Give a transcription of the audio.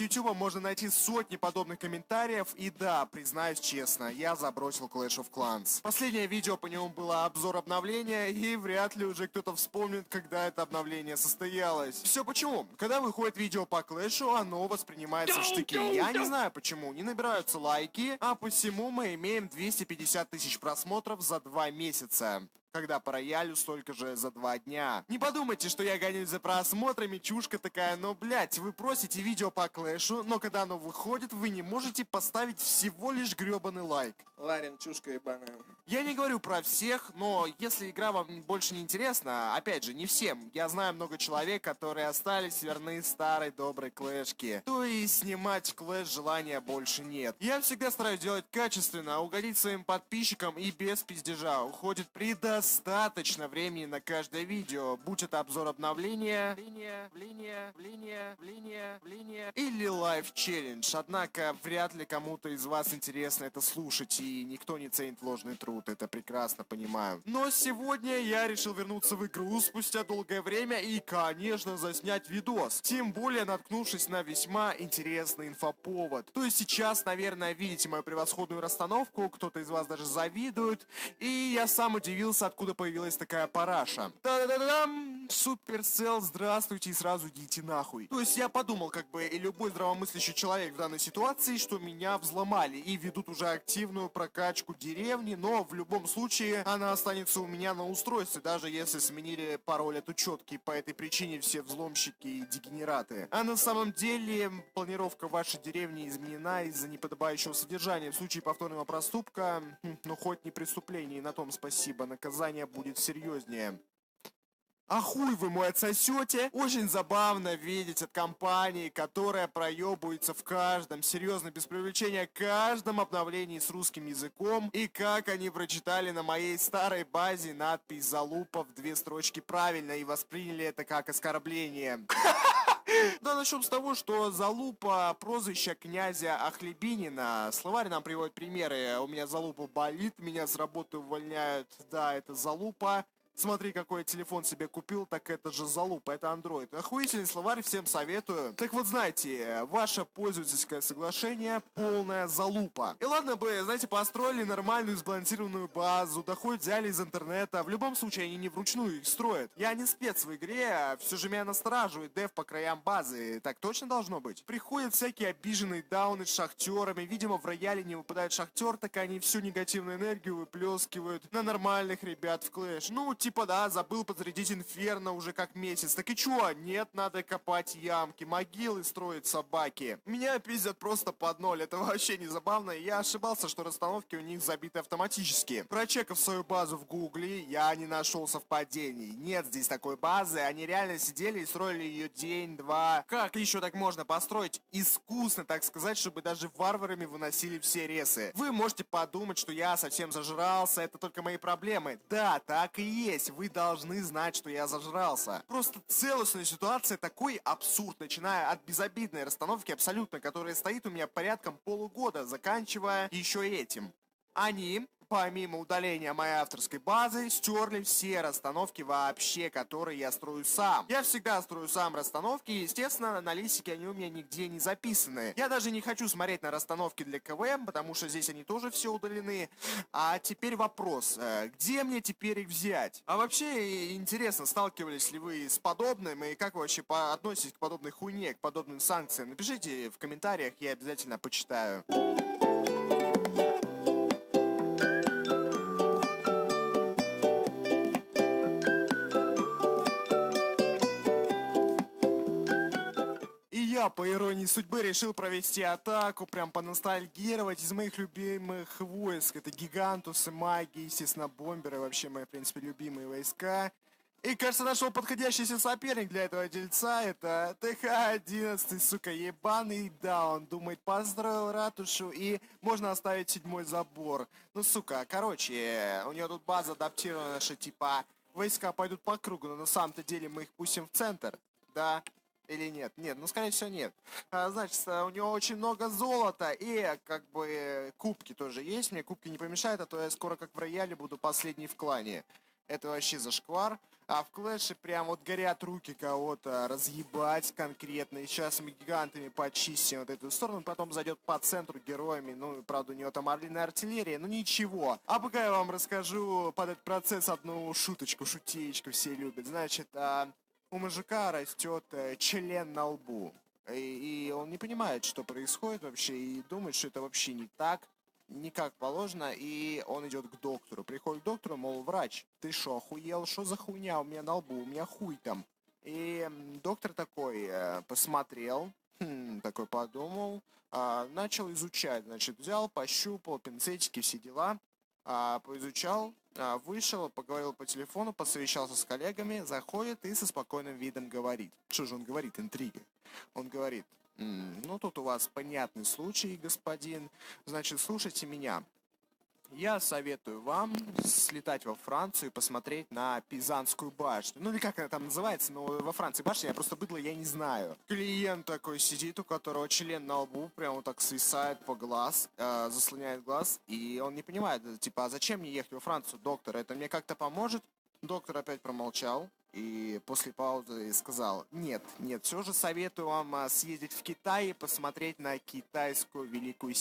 YouTube можно найти сотни подобных комментариев, и да, признаюсь честно, я забросил Clash of Clans. Последнее видео по нему было обзор обновления, и вряд ли уже кто-то вспомнит, когда это обновление состоялось. Все почему? Когда выходит видео по Clash'у, оно воспринимается в штыки. Я не знаю почему, не набираются лайки, а посему мы имеем 250 тысяч просмотров за 2 месяца. Когда по роялю столько же за 2 дня. Не подумайте, что я гонюсь за просмотрами, чушка такая, но, блять, вы просите видео по Клэшу, но когда оно выходит, вы не можете поставить всего лишь гребаный лайк. Ларин, чушка ебаная. Я не говорю про всех, но если игра вам больше не интересна, опять же, не всем. Я знаю много человек, которые остались верны старой доброй Клэшке. То есть снимать Клэш желания больше нет. Я всегда стараюсь делать качественно, угодить своим подписчикам и без пиздежа. Уходит предостаточно времени на каждое видео, будь это обзор обновления, или лайв челлендж. Однако вряд ли кому-то из вас интересно это слушать, и никто не ценит ложный труд, это прекрасно понимаю. Но сегодня я решил вернуться в игру спустя долгое время и, конечно, заснять видос. Тем более наткнувшись на весьма интересный инфоповод. То есть сейчас, наверное, видите мою превосходную расстановку, кто-то из вас даже завидует, и я сам удивился, откуда появилась такая параша. Та-да-да-дам! Суперселл, здравствуйте, и сразу идите нахуй. То есть я подумал, как бы и любой здравомыслящий человек в данной ситуации, что меня взломали и ведут уже активную прокачку деревни, но в любом случае она останется у меня на устройстве, даже если сменили пароль от учетки. По этой причине все взломщики и дегенераты. А на самом деле планировка вашей деревни изменена из-за неподобающего содержания. В случае повторного проступка, ну хоть не преступление, на том спасибо, наказание будет серьезнее. А хуй вы мой отсосете? Очень забавно видеть от компании, которая проебывается в каждом, серьезно, без привлечения, каждом обновлении с русским языком, и как они прочитали на моей старой базе надпись «Залупа» в 2 строчки правильно и восприняли это как оскорбление. Да, начнем с того, что Залупа — прозвище князя Ахлебинина. Словарь нам приводит примеры. У меня Залупа болит, меня с работы увольняют. Да, это Залупа. Смотри, какой я телефон себе купил, так это же Залупа, это Android. Охуительный словарь, всем советую. Так вот, знаете, ваше пользовательское соглашение — полная залупа. И ладно бы, знаете, построили нормальную сбалансированную базу, доход взяли из интернета. В любом случае, они не вручную их строят. Я не спец в игре, все же меня настораживает дев по краям базы. Так точно должно быть? Приходят всякие обиженные дауны с шахтерами. Видимо, в рояле не выпадает шахтер, так они всю негативную энергию выплескивают на нормальных ребят в Клэш. Ну, типа, да, забыл подзарядить инферно уже как месяц. Так и чё? Нет, надо копать ямки, могилы строить собаки. Меня пиздят просто под ноль, это вообще не забавно. Я ошибался, что расстановки у них забиты автоматически. Прочекав свою базу в гугле, я не нашел совпадений. Нет здесь такой базы, они реально сидели и строили ее день-два. Как еще так можно построить искусно, так сказать, чтобы даже варварами выносили все ресы? Вы можете подумать, что я совсем зажрался, это только мои проблемы. Да, так и есть. Вы должны знать, что я зажрался. Просто целостная ситуация такой абсурд, начиная от безобидной расстановки абсолютно, которая стоит у меня порядком полугода, заканчивая еще этим. Они, помимо удаления моей авторской базы, стерли все расстановки вообще, которые я строю сам. Я всегда строю сам расстановки, и, естественно, на листике они у меня нигде не записаны. Я даже не хочу смотреть на расстановки для КВМ, потому что здесь они тоже все удалены. А теперь вопрос, где мне теперь их взять? А вообще, интересно, сталкивались ли вы с подобным, и как вы вообще относитесь к подобной хуйне, к подобным санкциям? Напишите в комментариях, я обязательно почитаю. Я, по иронии судьбы, решил провести атаку, прям поностальгировать из моих любимых войск. Это гигантусы, маги, естественно, бомберы, вообще мои, в принципе, любимые войска. И, кажется, нашел подходящий соперник для этого дельца. Это ТХ-11, сука, ебаный, да, он думает, построил ратушу и можно оставить 7-й забор. Ну, сука, короче, у него тут база адаптирована, что типа войска пойдут по кругу, но на самом-то деле мы их пустим в центр, да? Или нет? Нет, ну скорее всего нет. Значит, у него очень много золота и как бы кубки тоже есть. Мне кубки не помешают, а то я скоро как в рояле буду последний в клане. Это вообще зашквар. А в Клэше прям вот горят руки кого-то разъебать конкретно. И сейчас мы гигантами почистим вот эту сторону. Потом зайдет по центру героями. Ну, правда, у него там орлиная артиллерия. Ну, ничего. А пока я вам расскажу под этот процесс одну шуточку, шутеечку все любят. Значит, у мужика растет член на лбу. И он не понимает, что происходит вообще. И думает, что это вообще не так. Не как положено, и он идет к доктору. Приходит к доктору, мол, врач, ты шо, охуел? Что за хуйня у меня на лбу? У меня хуй там. И доктор такой посмотрел, такой подумал, начал изучать. Значит, взял, пощупал, пинцетики, все дела, поизучал, вышел, поговорил по телефону, посовещался с коллегами, заходит и со спокойным видом говорит. Что же он говорит? Интрига. Он говорит: ну, тут у вас понятный случай, господин. Значит, слушайте меня. Я советую вам слетать во Францию и посмотреть на Пизанскую башню. Ну, или как она там называется, но во Франции башня, я просто быдло, я не знаю. Клиент такой сидит, у которого член на лбу прям вот так свисает по глаз, заслоняет глаз, и он не понимает, типа, а зачем мне ехать во Францию, доктор? Это мне как-то поможет? Доктор опять промолчал и после паузы сказал: нет, нет, все же советую вам съездить в Китай и посмотреть на китайскую великую